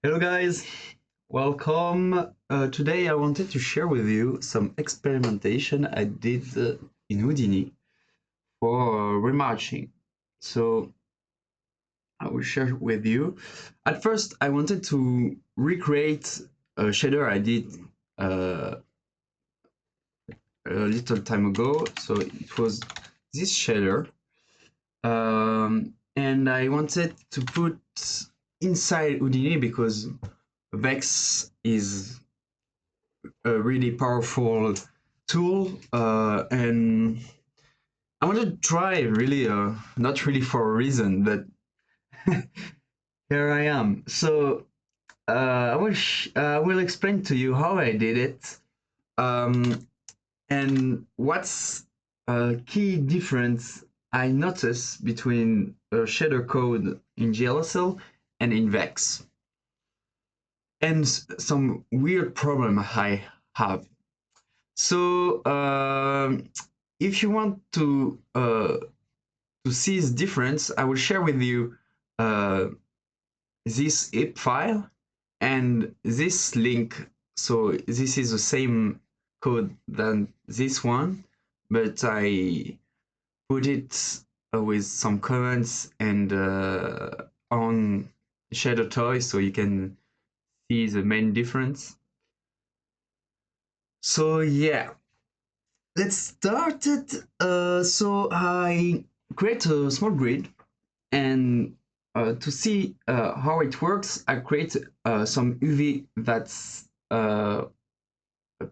Hello guys, welcome. Today I wanted to share with you some experimentation I did in Houdini for remarching. So I will share with you. At first I wanted to recreate a shader I did uh, a little time ago. So it was this shader, and I wanted to put inside Houdini because Vex is a really powerful tool, and I want to try really, not really for a reason, but here I am. So I will explain to you how I did it, and what's a key difference I noticed between shader code in GLSL and in Vex, and some weird problem I have. So if you want to see this difference, I will share with you uh, this IP file and this link. So this is the same code than this one, but I put it with some comments and on Shadertoy, so you can see the main difference. So yeah, let's start it. So I create a small grid, and to see how it works, I create some UV that's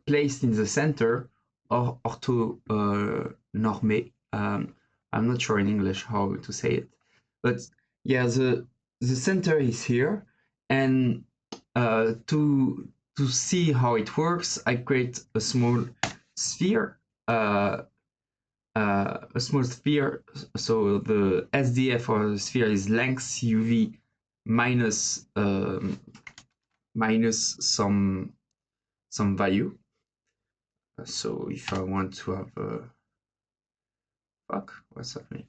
placed in the center, or ortho normé. I'm not sure in English how to say it, but yeah, the center is here, and to see how it works, I create a small sphere. Uh, a small sphere, so the SDF or the sphere is length UV minus minus some value. So if I want to have a what's happening?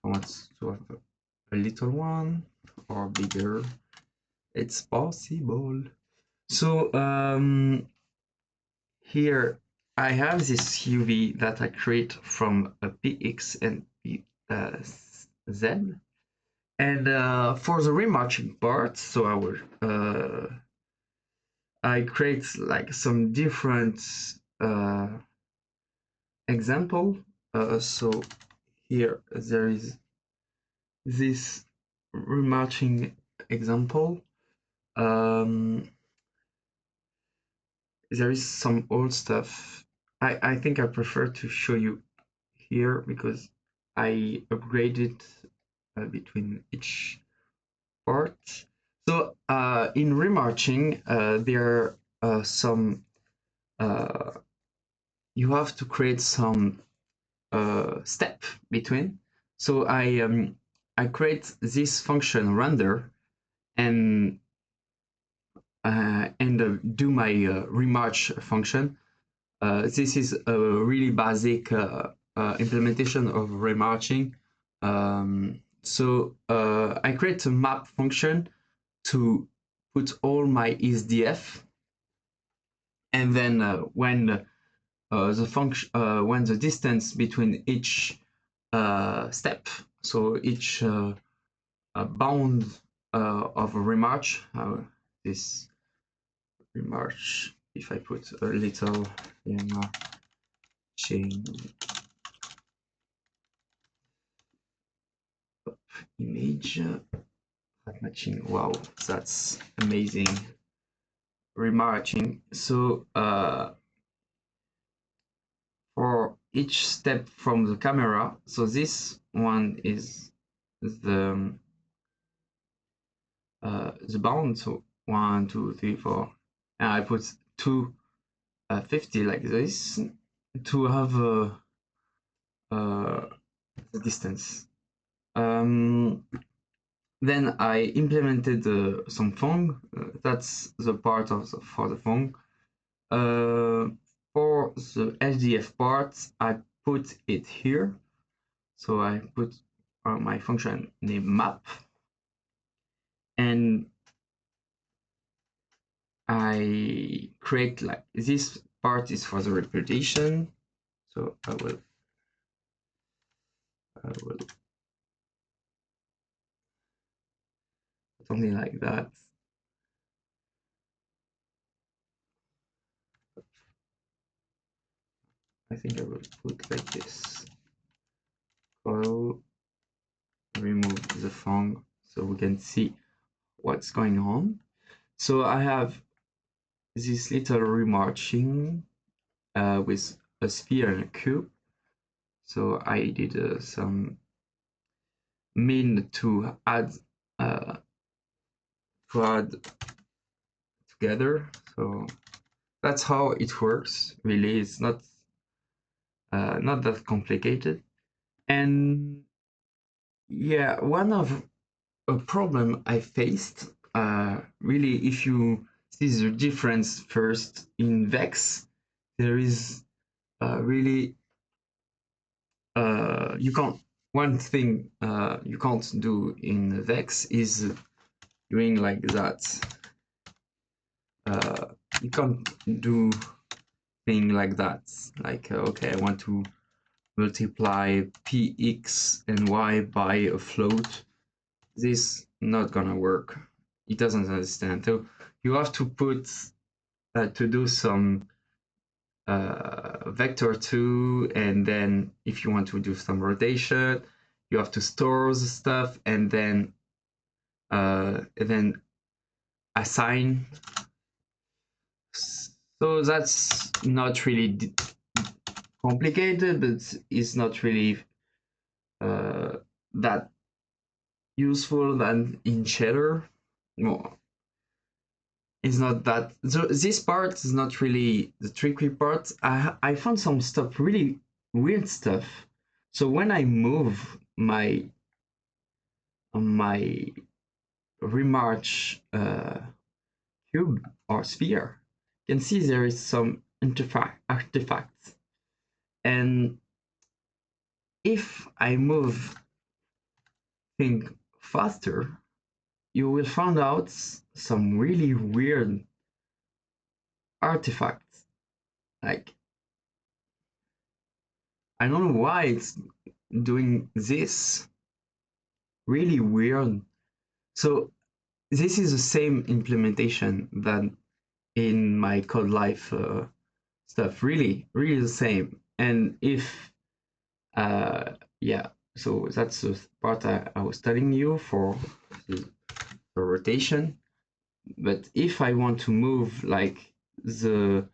I want to have a little one or bigger. It's possible. So here I have this UV that I create from a PX and Z. And for the remarching part, so I create like some different uh, example. So here there is this remarching example. Um, there is some old stuff. I think I prefer to show you here because I upgraded between each part. So in remarching, there are some. Uh, you have to create some step between. So I create this function render and do my remarch function. This is a really basic implementation of remarching. So I create a map function to put all my SDF, and then when the distance between each step, so each bound of a remarch, this remarch, if I put a little chain image matching, wow, that's amazing. Remarching. So for each step from the camera, so this one is the bound, so 1, 2, 3, 4, and I put 250 like this to have the distance. Then I implemented some fong. That's the part of for the fong. For the SDF part, I put it here. So I put my function name map, and I create like this part is for the repetition. So I will something like that. I think I will put like this. Coil, remove the font so we can see what's going on. So I have this little remarching with a sphere and a cube. So I did some min uh, to add together. So that's how it works. Really, it's not that complicated. And yeah, one of a problem I faced, really, if you see the difference first in Vex, there is really you can't. One thing you can't do in Vex is doing like that. Uh, you can't do thing like that. Like okay, I want to multiply px and y by a float. This not gonna work. It doesn't understand. So you have to put to do some vector 2, and then if you want to do some rotation, you have to store the stuff and then assign. So that's not really complicated, but it's not really uh, that useful than in Shader. No, it's not that. So this part is not really the tricky part. I found some stuff, really weird stuff. So when I move my remarch cube or sphere, you can see there is some artifacts. And if I move things faster, you will find out some really weird artifacts. Like, I don't know why it's doing this. Really weird. So this is the same implementation that in my code life stuff. Really, really the same. And if yeah, so that's the part I was telling you for the rotation. But if I want to move like the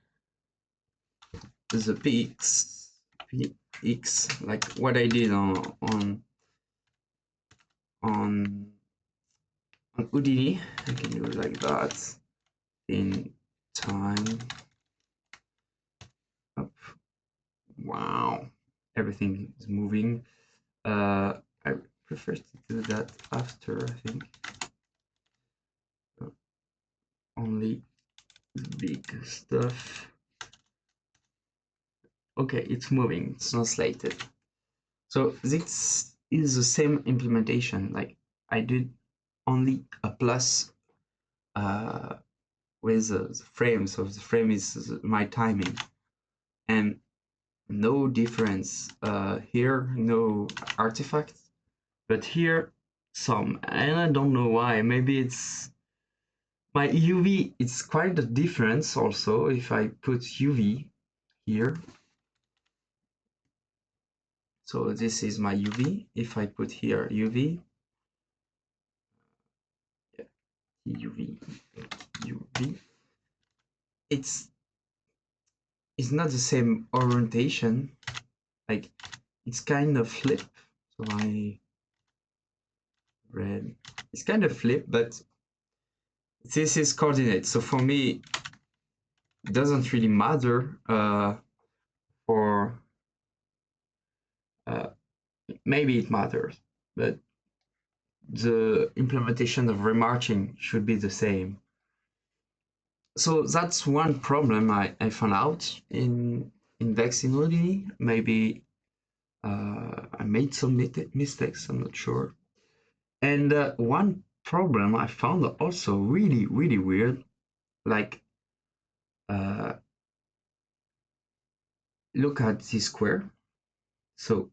px like what I did on houdini, I can do it like that in time up. Wow, everything is moving. I prefer to do that after, I think. Only the big stuff. Okay, it's moving, it's translated. So this is the same implementation. Like I did only a plus uh, with the frame. So the frame is my timing, and no difference here. No artifacts, but here some, and I don't know why. Maybe it's my UV. It's quite a difference also if I put UV here. So this is my UV. If I put here UV, yeah, UV, UV, it's not the same orientation. Like it's kind of flip. So I red. It's kind of flip, but this is coordinate. So for me, it doesn't really matter for uh, maybe it matters, but the implementation of remarching should be the same. So that's one problem I found out in Vexinity. Maybe I made some mistakes, I'm not sure. And one problem I found also really, really weird like uh, look at this square. So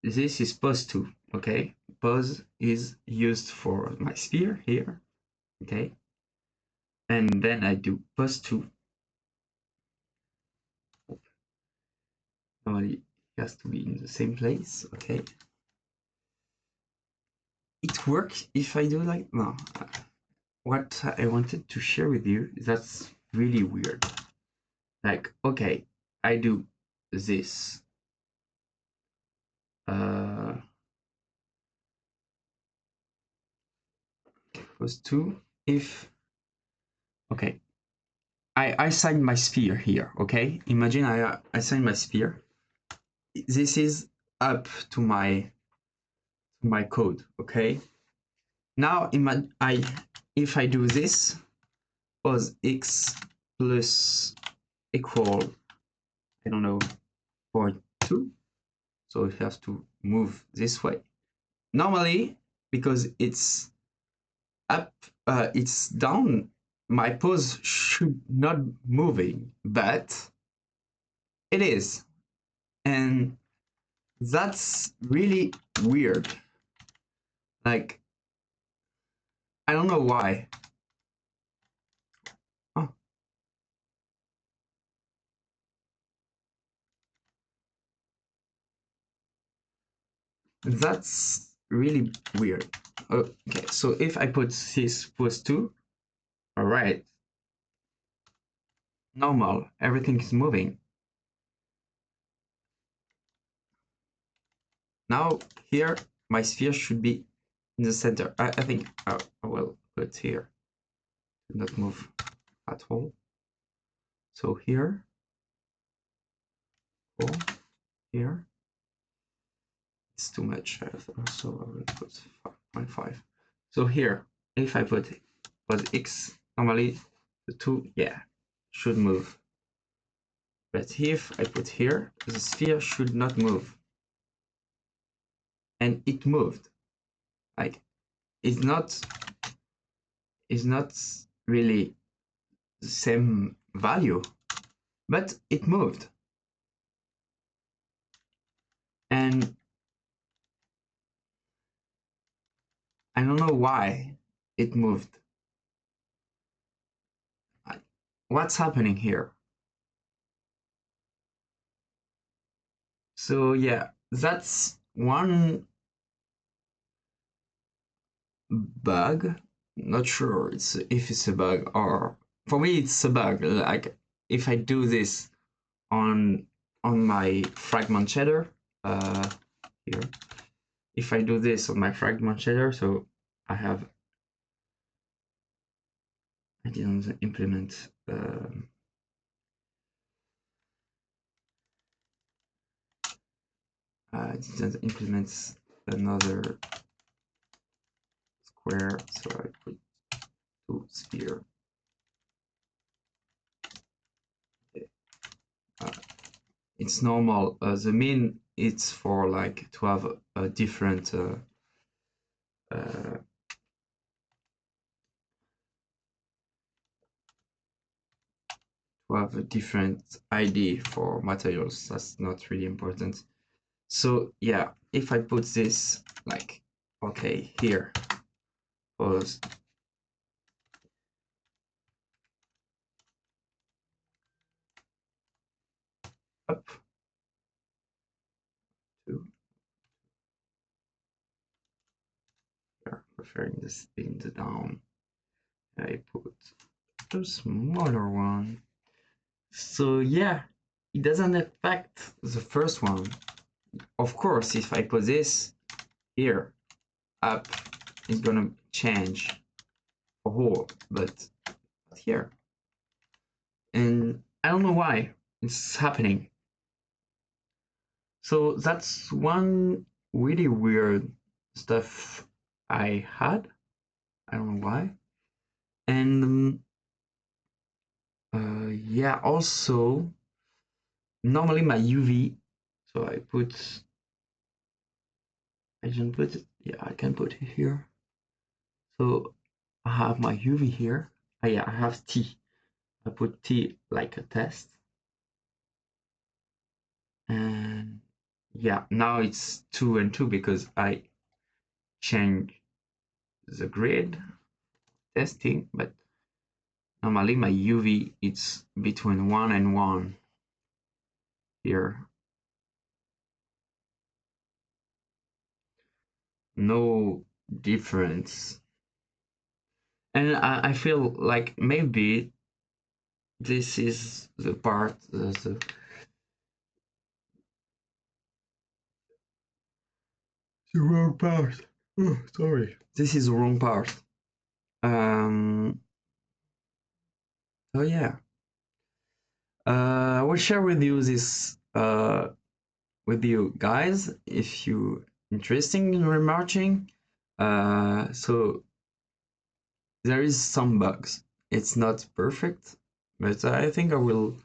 this is pose 2, okay? Pose is used for my sphere here, okay? And then I do pose 2. Normally it has to be in the same place, okay? It works if I do like, no. What I wanted to share with you, that's really weird. Like, okay, I do this. Pose 2. If, okay, I assign my sphere here, okay? Imagine I assign my sphere. This is up to my code, okay? Now if I do this, pose x plus equal, I don't know, for 2. So it has to move this way. Normally, because it's up, it's down, my pose should not moving, but it is. And that's really weird. Like, I don't know why. Oh, that's really weird. Okay, so if I put this pose 2, all right, normal, everything is moving. Now here, my sphere should be in the center. I think I will put here. Do not move at all. So here, 4, here. It's too much. So I will put 5.5. So here, if I put x, normally the 2, yeah, should move. But if I put here, the sphere should not move. And it moved. Like, it's not really the same value, but it moved. And I don't know why it moved. What's happening here? So yeah, that's one bug. Not sure if it's a bug, or for me it's a bug. Like if I do this on my fragment shader, here, if I do this on my fragment shader, so I didn't implement I didn't implement another square, so I put 2 sphere. It's normal. The mean it's for like to have a different to have a different ID for materials. That's not really important. So yeah, if I put this like, okay, here, pose up to here, preferring this in the down. I put a smaller one. So yeah, it doesn't affect the first one. Of course, if I put this here, up, it's gonna change a whole, but here. And I don't know why it's happening. So that's one really weird stuff I had. I don't know why. And yeah, also normally my UV. So I didn't put it. Yeah, I can put it here. So I have my UV here. Oh, yeah, I have T. I put T like a test. And yeah, now it's 2 and 2 because I change the grid testing, but normally my UV it's between 1 and 1 here. No difference. And I feel like maybe this is the part, the wrong part. Oh, sorry. This is the wrong part. Um, oh yeah. I will share with you this with you guys if you interested in remarching. So there is some bugs. It's not perfect, but I think I will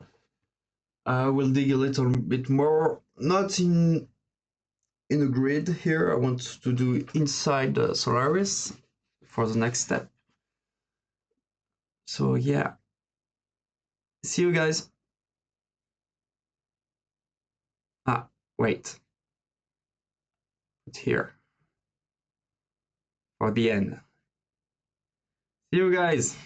dig a little bit more. Not in a grid here. I want to do inside Solaris for the next step. So yeah, see you guys. Ah, wait, it's here for the end. See you guys.